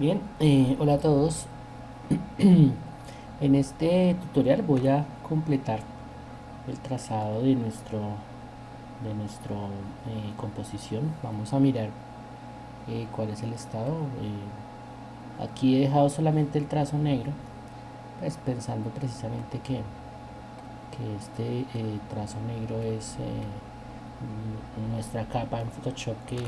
Bien, hola a todos. En este tutorial voy a completar el trazado de nuestro composición. Vamos a mirar cuál es el estado. Aquí he dejado solamente el trazo negro, pues pensando precisamente que este trazo negro es nuestra capa en Photoshop que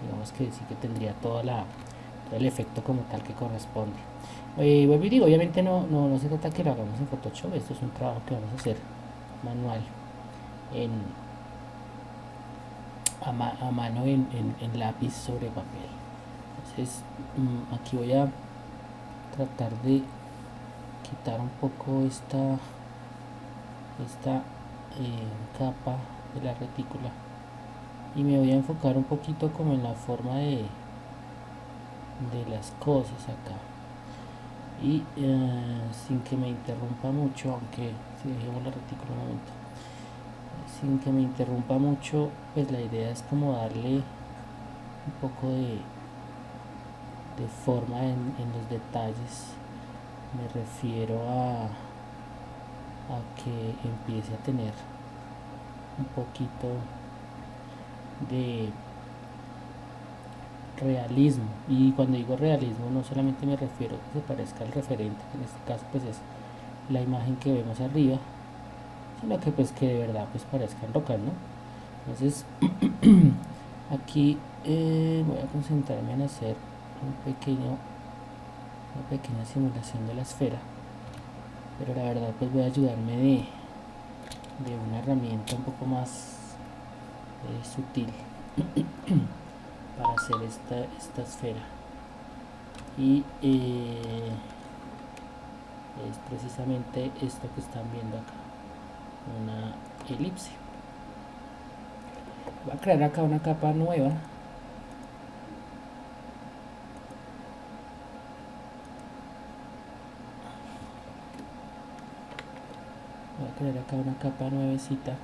digamos que sí que tendría todo el efecto como tal que corresponde. Vuelvo y digo, obviamente no se trata que lo hagamos en Photoshop, esto es un trabajo que vamos a hacer manual, en, a mano en lápiz sobre papel. Entonces aquí voy a tratar de quitar un poco esta capa de la retícula y me voy a enfocar un poquito como en la forma de las cosas acá y sin que me interrumpa mucho, aunque si dejemos la retícula un momento, sin que me interrumpa mucho, pues la idea es como darle un poco de forma en los detalles. Me refiero a que empiece a tener un poquito de realismo, y cuando digo realismo no solamente me refiero a que se parezca al referente, que en este caso pues es la imagen que vemos arriba, sino que pues que de verdad pues parezcan rocas, ¿no? Entonces aquí voy a concentrarme en hacer una pequeña simulación de la esfera, pero la verdad pues voy a ayudarme de una herramienta un poco más sutil para hacer esta esfera, y es precisamente esto que están viendo acá, una elipse. Voy a crear acá una capa nueva. Voy a crear acá una capa nuevecita.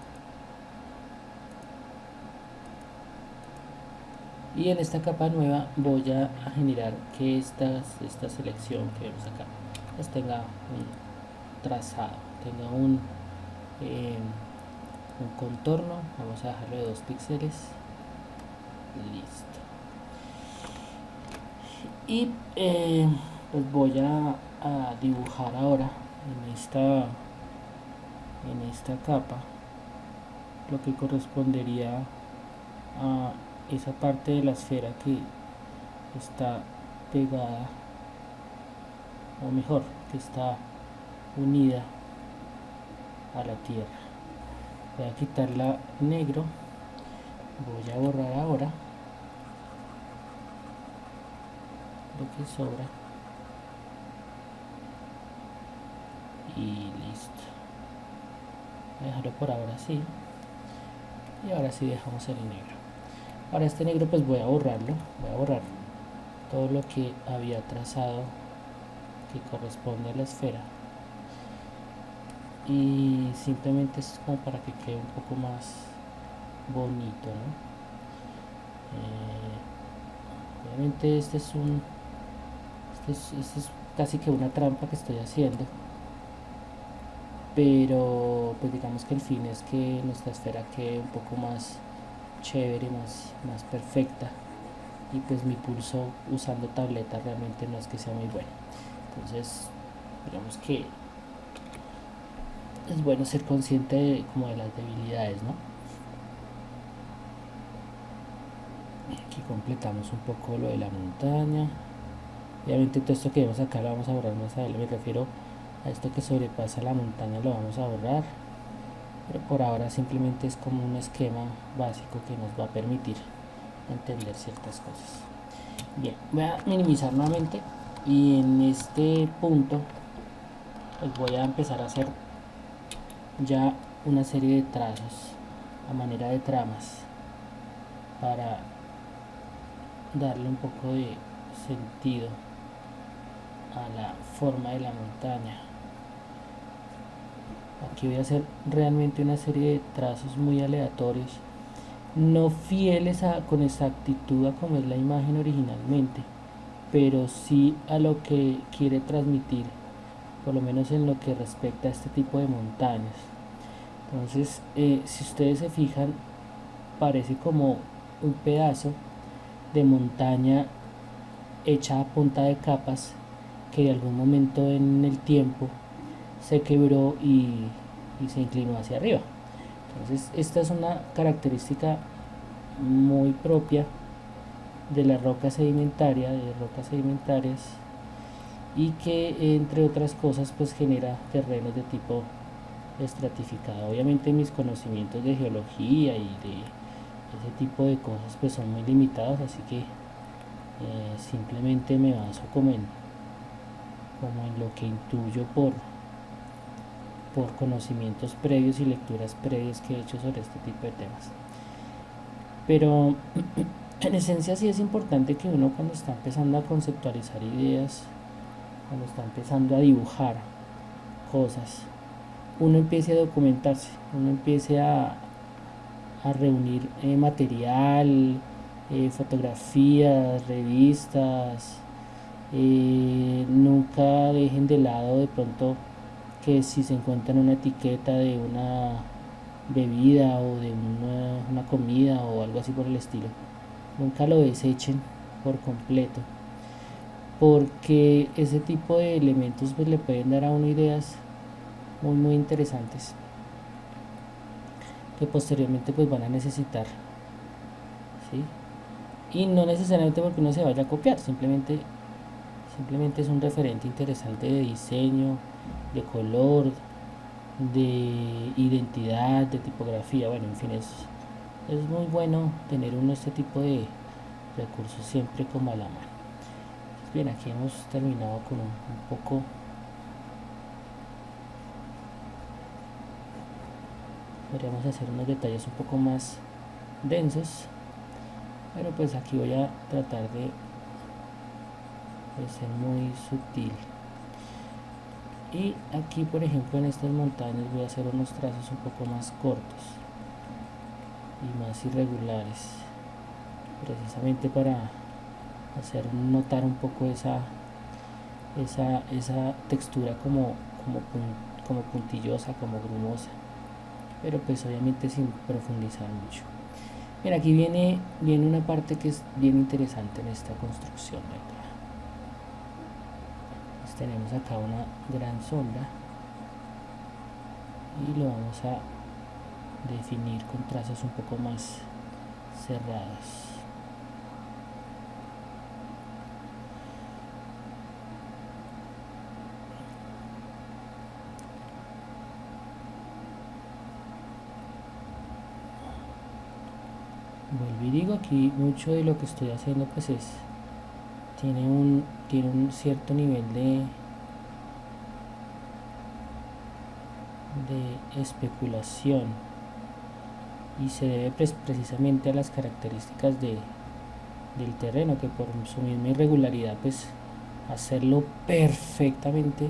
Y en esta capa nueva voy a generar que esta selección que vemos acá pues tenga un trazado, tenga eh, un contorno. Vamos a dejarlo de 2 píxeles. Listo. Y pues voy a dibujar ahora en esta capa lo que correspondería a esa parte de la esfera que está pegada, o mejor, que está unida a la tierra. Voy a quitarla negro, voy a borrar ahora lo que sobra y listo. Voy a dejarlo por ahora así, y ahora sí dejamos el negro. Ahora este negro pues voy a borrarlo, voy a borrar todo lo que había trazado que corresponde a la esfera, y simplemente es como para que quede un poco más bonito, ¿no? Obviamente este es casi que una trampa que estoy haciendo, pero pues digamos que el fin es que nuestra esfera quede un poco más chévere, más perfecta, y pues mi pulso usando tableta realmente no es que sea muy bueno. Entonces digamos que es bueno ser consciente como de las debilidades, ¿no? Aquí completamos un poco lo de la montaña. Obviamente todo esto que vemos acá lo vamos a borrar más adelante. Me refiero a esto que sobrepasa la montaña, lo vamos a borrar, pero por ahora simplemente es como un esquema básico que nos va a permitir entender ciertas cosas. Bien, voy a minimizar nuevamente, y en este punto pues voy a empezar a hacer ya una serie de trazos a manera de tramas para darle un poco de sentido a la forma de la montaña. Aquí voy a hacer realmente una serie de trazos muy aleatorios, no fieles con exactitud a como es la imagen originalmente, pero sí a lo que quiere transmitir, por lo menos en lo que respecta a este tipo de montañas. Entonces, si ustedes se fijan, parece como un pedazo de montaña hecha a punta de capas que de algún momento en el tiempo se quebró y se inclinó hacia arriba. Entonces, esta es una característica muy propia de la roca sedimentaria, de rocas sedimentarias, y que entre otras cosas pues genera terrenos de tipo estratificado. Obviamente mis conocimientos de geología y de ese tipo de cosas pues son muy limitados, así que simplemente me baso como en lo que intuyo por conocimientos previos y lecturas previas que he hecho sobre este tipo de temas. Pero en esencia sí es importante que uno, cuando está empezando a conceptualizar ideas, cuando está empezando a dibujar cosas, uno empiece a documentarse, uno empiece a reunir material, fotografías, revistas. Nunca dejen de lado de pronto que si se encuentran una etiqueta de una bebida o de una comida o algo así por el estilo, nunca lo desechen por completo, porque ese tipo de elementos pues le pueden dar a uno ideas muy interesantes que posteriormente pues van a necesitar, ¿sí? Y no necesariamente porque uno se vaya a copiar, simplemente es un referente interesante de diseño, de color, de identidad, de tipografía. Bueno, en fin, es muy bueno tener uno este tipo de recursos siempre como a la mano. Bien, aquí hemos terminado con un poco. Podríamos hacer unos detalles un poco más densos, pero pues aquí voy a tratar de ser muy sutil. Y aquí, por ejemplo, en estas montañas voy a hacer unos trazos un poco más cortos y más irregulares, precisamente para hacer notar un poco esa textura como puntillosa, como grumosa, pero pues obviamente sin profundizar mucho. Mira, aquí viene una parte que es bien interesante en esta construcción. Pues tenemos acá una gran sombra y lo vamos a definir con trazos un poco más cerrados. Vuelvo y digo, aquí mucho de lo que estoy haciendo pues tiene un cierto nivel de especulación, y se debe precisamente a las características del terreno, que por su misma irregularidad pues hacerlo perfectamente,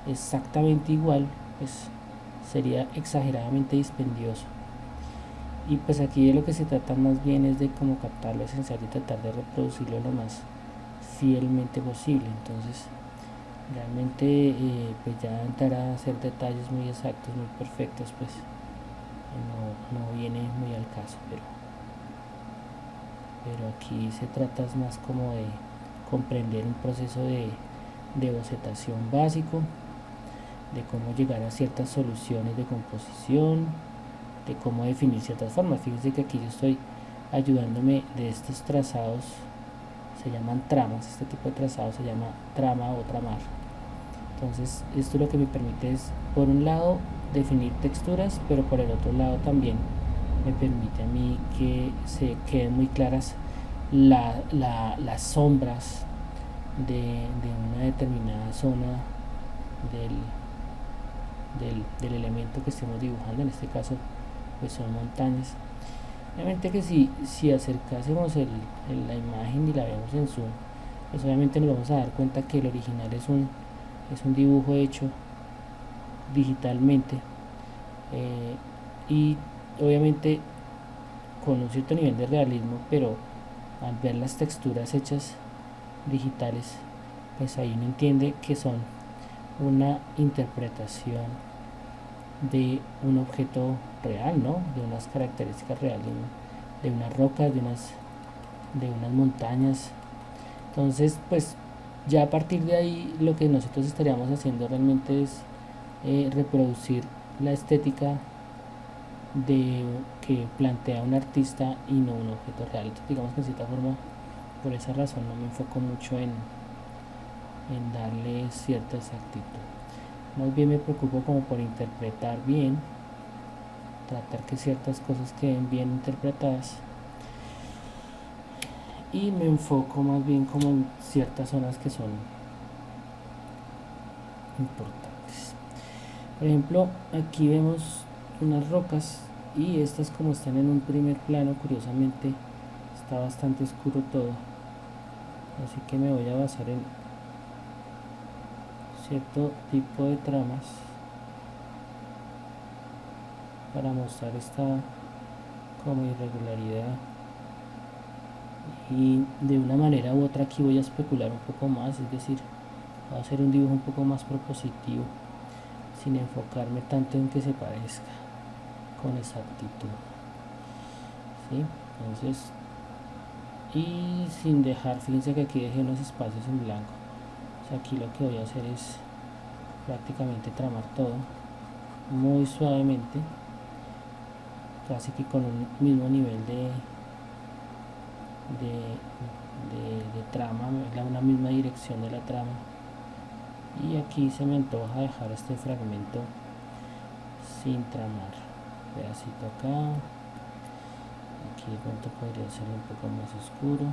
exactamente igual, pues sería exageradamente dispendioso. Y pues aquí de lo que se trata más bien es de cómo captar lo esencial y tratar de reproducirlo lo más fielmente posible. Entonces realmente pues ya entrar a hacer detalles muy exactos, muy perfectos, pues no viene muy al caso, pero aquí se trata más como de comprender un proceso de bocetación básico, de cómo llegar a ciertas soluciones de composición, de cómo definir ciertas formas. Fíjense que aquí yo estoy ayudándome de estos trazados, se llaman tramas, este tipo de trazado se llama trama o tramar. Entonces esto lo que me permite es, por un lado, definir texturas, pero por el otro lado también me permite a mí que se queden muy claras las sombras de una determinada zona del elemento que estemos dibujando. En este caso pues son montañas. Obviamente que si acercásemos la imagen y la vemos en zoom, pues obviamente nos vamos a dar cuenta que el original es un dibujo hecho digitalmente, y obviamente con un cierto nivel de realismo, pero al ver las texturas hechas digitales, pues ahí uno entiende que son una interpretación de un objeto real, ¿no? De unas características reales, de unas rocas, de unas montañas. Entonces, pues ya a partir de ahí lo que nosotros estaríamos haciendo realmente es reproducir la estética de que plantea un artista y no un objeto real. Entonces, digamos que en cierta forma, por esa razón no me enfoco mucho en darle cierta exactitud. Más bien me preocupo como por interpretar bien, tratar que ciertas cosas queden bien interpretadas, y me enfoco más bien como en ciertas zonas que son importantes. Por ejemplo, aquí vemos unas rocas y estas, como están en un primer plano, curiosamente está bastante oscuro todo, así que me voy a basar en cierto tipo de tramas para mostrar esta como irregularidad, y de una manera u otra aquí voy a especular un poco más, es decir, voy a hacer un dibujo un poco más propositivo sin enfocarme tanto en que se parezca con exactitud, ¿sí? Entonces, y sin dejar, fíjense que aquí dejé unos espacios en blanco. O sea, aquí lo que voy a hacer es prácticamente tramar todo muy suavemente, casi que con un mismo nivel de trama, una misma dirección de la trama. Y aquí se me antoja dejar este fragmento sin tramar, pedacito acá, aquí de pronto podría ser un poco más oscuro.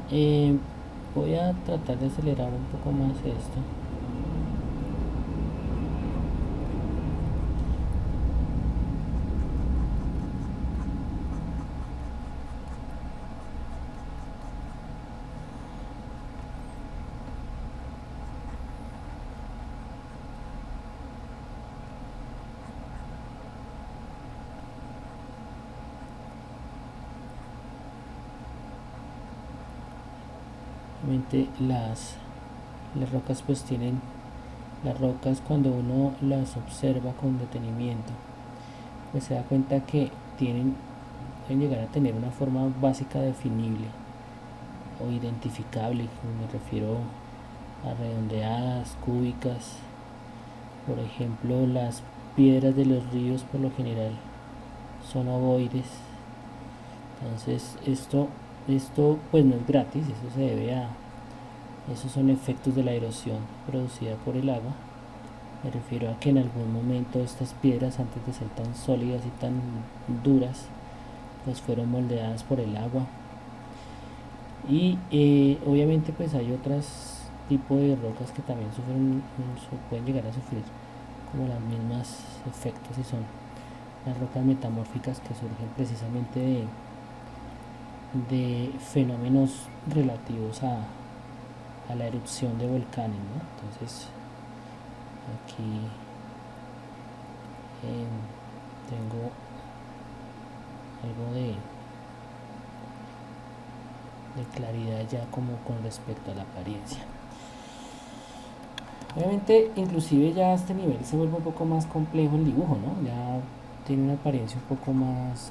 Bien, voy a tratar de acelerar un poco más esto. Obviamente las rocas pues tienen, las rocas cuando uno las observa con detenimiento, pues se da cuenta que pueden llegar a tener una forma básica definible o identificable. Me refiero a redondeadas, cúbicas. Por ejemplo, las piedras de los ríos por lo general son ovoides. Entonces esto pues no es gratis, eso se debe a, esos son efectos de la erosión producida por el agua. Me refiero a que en algún momento estas piedras, antes de ser tan sólidas y tan duras, pues fueron moldeadas por el agua. Y obviamente pues hay otros tipos de rocas que también pueden llegar a sufrir como los mismos efectos, y son las rocas metamórficas, que surgen precisamente de fenómenos relativos a la erupción de volcanes, ¿no? Entonces aquí tengo algo de claridad ya como con respecto a la apariencia. Obviamente, inclusive ya a este nivel se vuelve un poco más complejo el dibujo, ¿no? Ya tiene una apariencia un poco más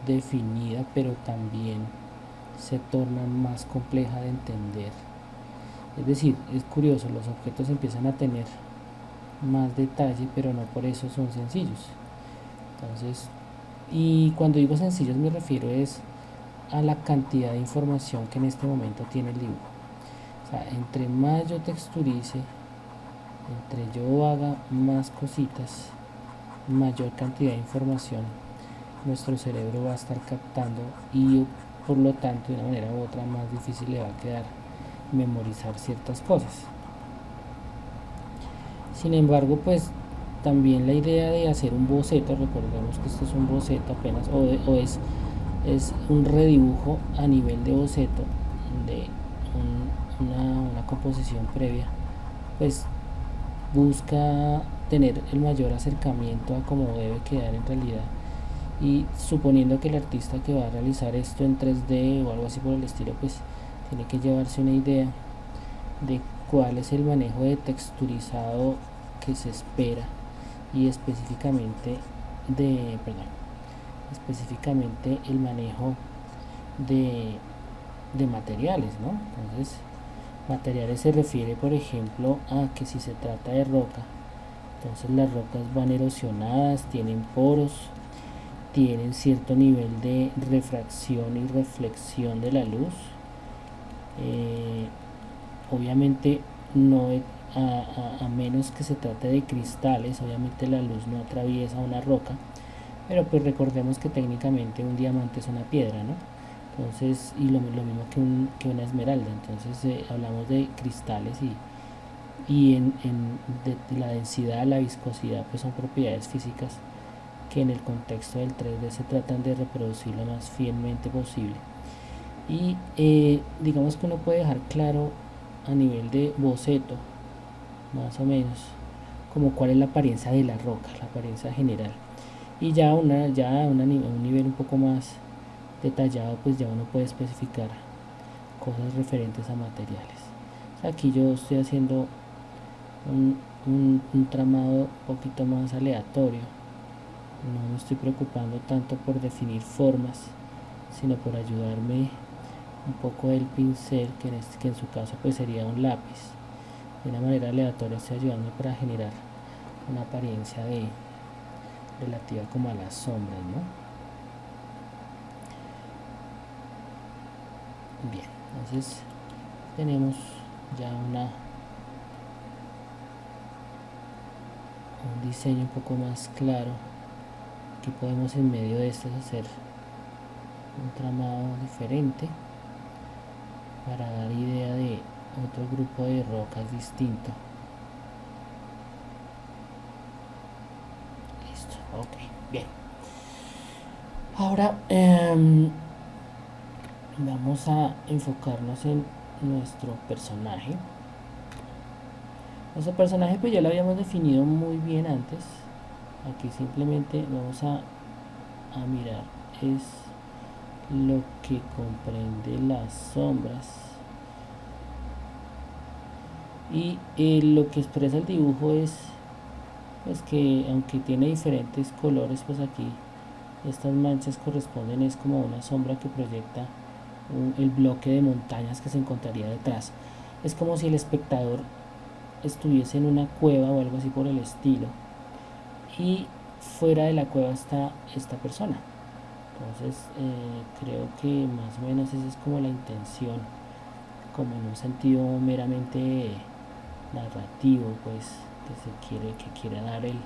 definida, pero también se torna más compleja de entender. Es decir, es curioso, los objetos empiezan a tener más detalle, pero no por eso son sencillos. Entonces, y cuando digo sencillos me refiero es a la cantidad de información que en este momento tiene el dibujo. O sea, entre más yo texturice, entre yo haga más cositas, mayor cantidad de información nuestro cerebro va a estar captando y por lo tanto de una manera u otra más difícil le va a quedar memorizar ciertas cosas. Sin embargo, pues también la idea de hacer un boceto, recordemos que esto es un boceto apenas, o es un redibujo a nivel de boceto de una composición previa, pues busca tener el mayor acercamiento a cómo debe quedar en realidad, y suponiendo que el artista que va a realizar esto en 3D o algo así por el estilo, pues tiene que llevarse una idea de cuál es el manejo de texturizado que se espera y específicamente específicamente el manejo de materiales, ¿no? Entonces, materiales se refiere, por ejemplo, a que si se trata de roca, entonces las rocas van erosionadas, tienen poros, tienen cierto nivel de refracción y reflexión de la luz. Obviamente no a menos que se trate de cristales, obviamente la luz no atraviesa una roca, pero pues recordemos que técnicamente un diamante es una piedra, ¿no? Entonces, y lo mismo que una esmeralda. Entonces hablamos de cristales y de la densidad, la viscosidad, pues son propiedades físicas que en el contexto del 3D se tratan de reproducir lo más fielmente posible. Y digamos que uno puede dejar claro a nivel de boceto, más o menos, como cuál es la apariencia de la roca, la apariencia general. Y ya a un nivel un poco más detallado, pues ya uno puede especificar cosas referentes a materiales. O sea, aquí yo estoy haciendo un tramado un poquito más aleatorio. No me estoy preocupando tanto por definir formas, sino por ayudarme un poco del pincel, que en su caso pues sería un lápiz. De una manera aleatoria estoy ayudando para generar una apariencia relativa como a las sombras, ¿no? Bien, entonces tenemos ya un diseño un poco más claro. Aquí podemos en medio de estos hacer un tramado diferente para dar idea de otro grupo de rocas distinto. Listo, ok, bien. Ahora vamos a enfocarnos en nuestro personaje. Nuestro personaje pues ya lo habíamos definido muy bien antes. Aquí simplemente vamos a mirar es lo que comprende las sombras y lo que expresa el dibujo es pues que aunque tiene diferentes colores, pues aquí estas manchas corresponden es como una sombra que proyecta el bloque de montañas que se encontraría detrás. Es como si el espectador estuviese en una cueva o algo así por el estilo, y fuera de la cueva está esta persona. Entonces creo que más o menos esa es como la intención, como en un sentido meramente narrativo, pues que quiere dar el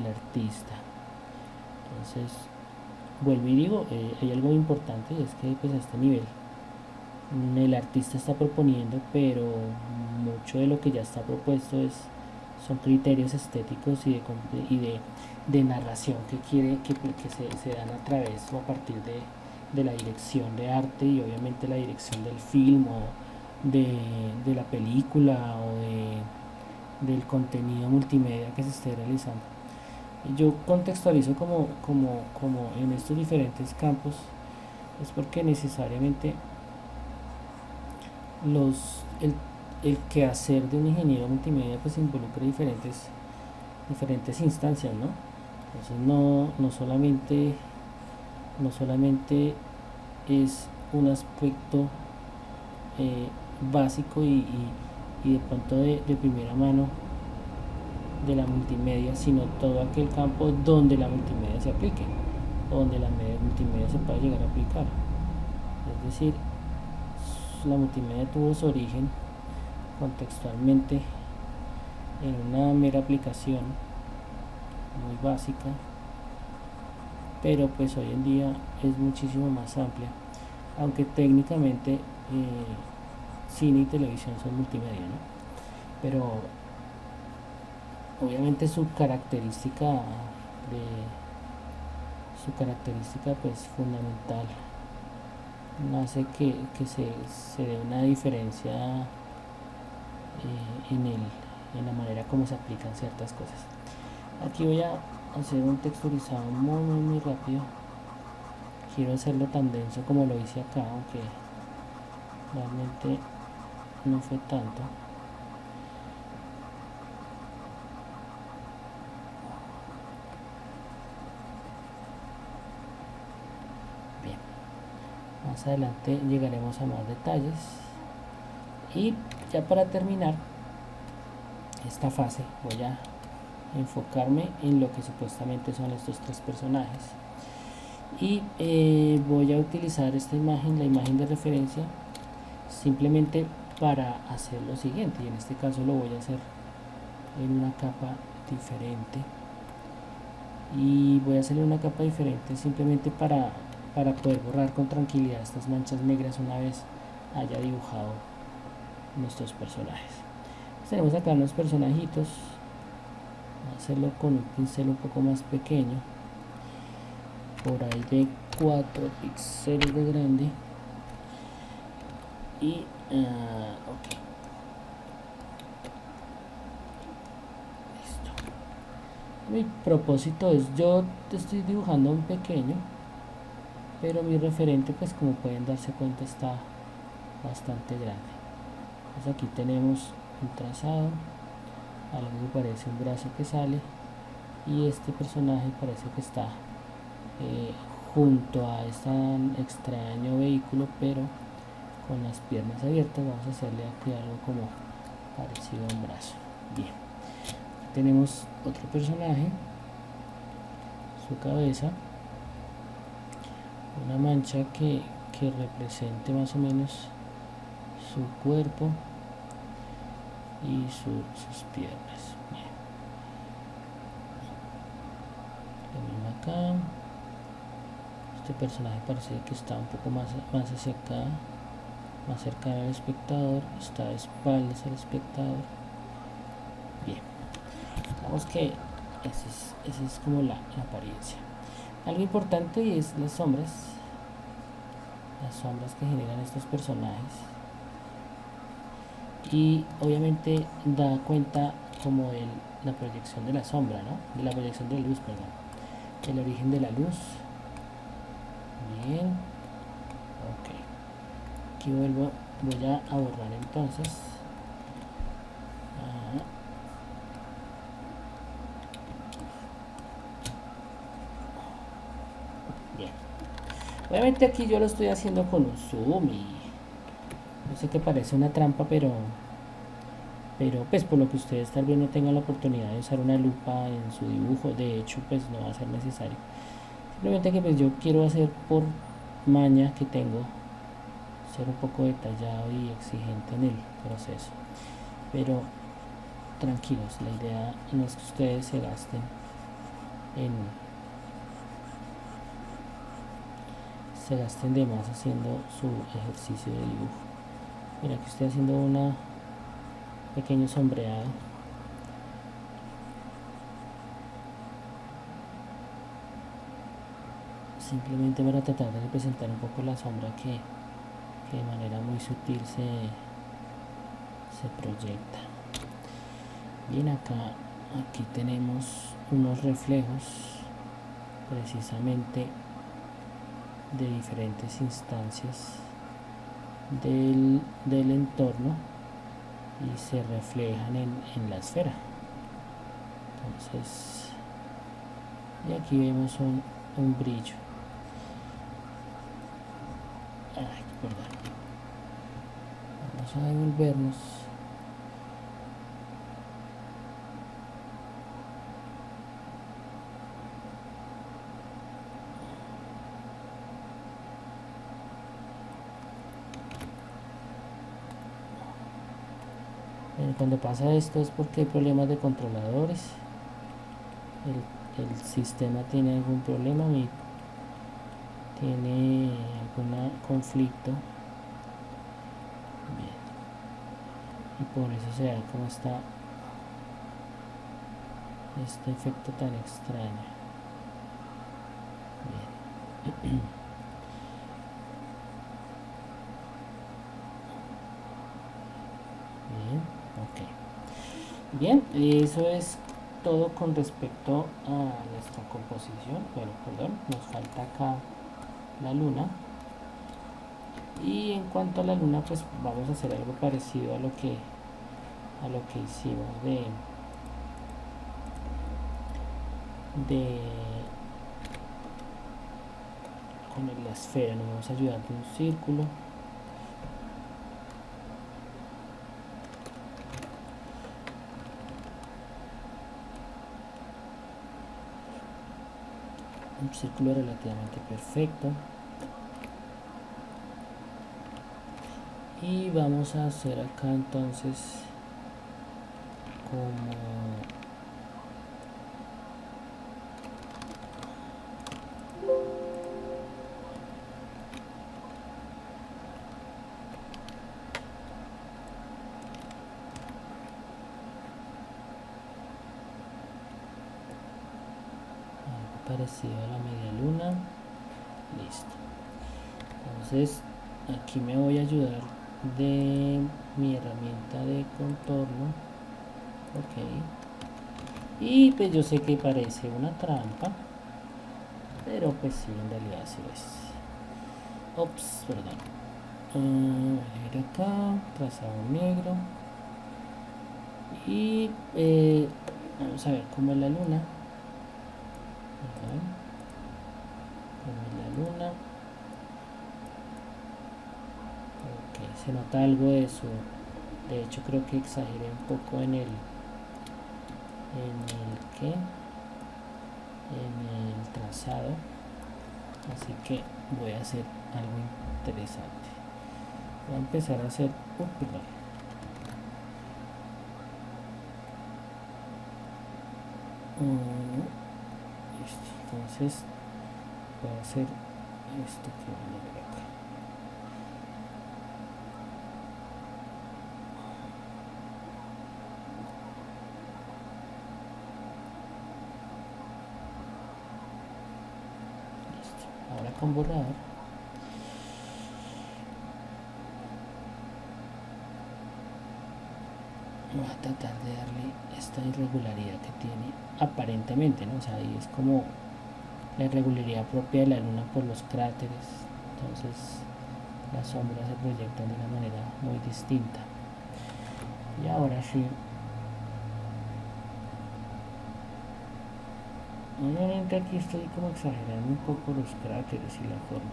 artista. Entonces vuelvo y digo, hay algo importante, y es que pues a este nivel el artista está proponiendo, pero mucho de lo que ya está propuesto son criterios estéticos de narración que quiere que se dan a través o a partir de la dirección de arte y obviamente la dirección del film o de la película o del contenido multimedia que se esté realizando. Yo contextualizo como en estos diferentes campos es porque necesariamente el quehacer de un ingeniero multimedia pues involucra diferentes instancias, ¿no? Entonces no solamente es un aspecto básico y de pronto de primera mano de la multimedia, sino todo aquel campo donde la multimedia se aplique, o donde la multimedia se pueda llegar a aplicar. Es decir, la multimedia tuvo su origen contextualmente en una mera aplicación muy básica, pero pues hoy en día es muchísimo más amplia, aunque técnicamente cine y televisión son multimedia, ¿no? Pero obviamente su característica pues fundamental hace que se dé una diferencia en la manera como se aplican ciertas cosas. Aquí voy a hacer un texturizado muy rápido. Quiero hacerlo tan denso como lo hice acá, aunque realmente no fue tanto. Bien, más adelante llegaremos a más detalles. Y ya para terminar esta fase voy a enfocarme en lo que supuestamente son estos tres personajes y voy a utilizar esta imagen, la imagen de referencia, simplemente para hacer lo siguiente, y en este caso lo voy a hacer en una capa diferente, y voy a hacerle una capa diferente simplemente para poder borrar con tranquilidad estas manchas negras una vez haya dibujado nuestros personajes. Tenemos acá unos personajitos. Voy a hacerlo con un pincel un poco más pequeño, por ahí de 4 píxeles de grande, y ok, listo. Mi propósito es, yo estoy dibujando un pequeño, pero mi referente, pues como pueden darse cuenta, está bastante grande. Entonces aquí tenemos un trazado, algo que parece un brazo que sale, y este personaje parece que está junto a este extraño vehículo, pero con las piernas abiertas. Vamos a hacerle aquí algo como parecido a un brazo. Bien, tenemos otro personaje, su cabeza, una mancha que represente más o menos su cuerpo y sus piernas. Bien. Lo mismo acá. Este personaje parece que está un poco más hacia acá, más cercano al espectador, está de espaldas al espectador. Bien, vamos que esa es como la apariencia. Algo importante es las sombras que generan estos personajes, y obviamente da cuenta como la proyección de la sombra, ¿no? De la proyección de la luz, perdón, el origen de la luz. Bien, ok, aquí voy a borrar entonces. Bien, obviamente aquí yo lo estoy haciendo con un zoom, y yo sé que parece una trampa, pero pues por lo que ustedes tal vez no tengan la oportunidad de usar una lupa en su dibujo, de hecho pues no va a ser necesario. Simplemente que pues yo quiero hacer por maña que tengo, ser un poco detallado y exigente en el proceso, pero tranquilos, la idea no es que ustedes se gasten de más haciendo su ejercicio de dibujo. Mira, que estoy haciendo una pequeño sombreado simplemente para tratar de representar un poco la sombra que de manera muy sutil se proyecta. Bien, aquí tenemos unos reflejos precisamente de diferentes instancias del entorno y se reflejan en la esfera. Entonces, y aquí vemos un brillo. Ay, perdón. Vamos a devolvernos. Cuando pasa esto es porque hay problemas de controladores. El sistema tiene algún problema, tiene algún conflicto. Bien. Y por eso se da como está este efecto tan extraño. Bien. Bien, eso es todo con respecto a nuestra composición. Bueno, perdón, nos falta acá la luna. Y en cuanto a la luna, pues vamos a hacer algo parecido a lo que hicimos con la esfera. Nos vamos a ayudar de un círculo. Un círculo relativamente perfecto. Y vamos a hacer acá entonces como parecido a la media luna. Listo. Entonces aquí me voy a ayudar de mi herramienta de contorno. Ok. Y pues yo sé que parece una trampa, pero pues sí, en realidad sí es. Ops, perdón. Voy a ir acá, trazado negro. Y vamos a ver cómo es la luna. Como la luna. Ok, se nota algo de eso. De hecho creo que exageré un poco en el trazado. Así que voy a hacer algo interesante. Voy a empezar a hacer entonces voy a hacer esto que voy a ver acá. Listo. Ahora con borrador voy a tratar de darle esta irregularidad que tiene aparentemente, ¿no? O sea, ahí es como la irregularidad propia de la luna por los cráteres. Entonces las sombras se proyectan de una manera muy distinta. Y ahora sí, obviamente aquí estoy como exagerando un poco los cráteres y la forma,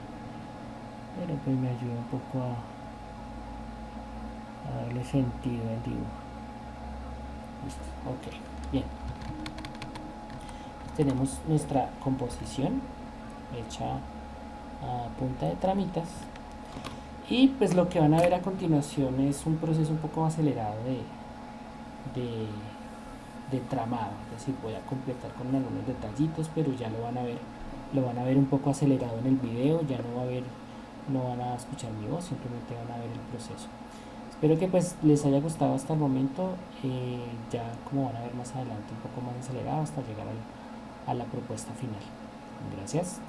pero pues me ayuda un poco a darle sentido al dibujo. Listo. Ok, bien. Tenemos nuestra composición hecha a punta de tramitas. Y pues lo que van a ver a continuación es un proceso un poco acelerado de tramado. Es decir, voy a completar con algunos detallitos, pero ya lo van a ver un poco acelerado en el video. Ya no van a escuchar mi voz, simplemente van a ver el proceso. Espero que pues les haya gustado hasta el momento. Ya como van a ver más adelante un poco más acelerado hasta llegar a la propuesta final. Gracias.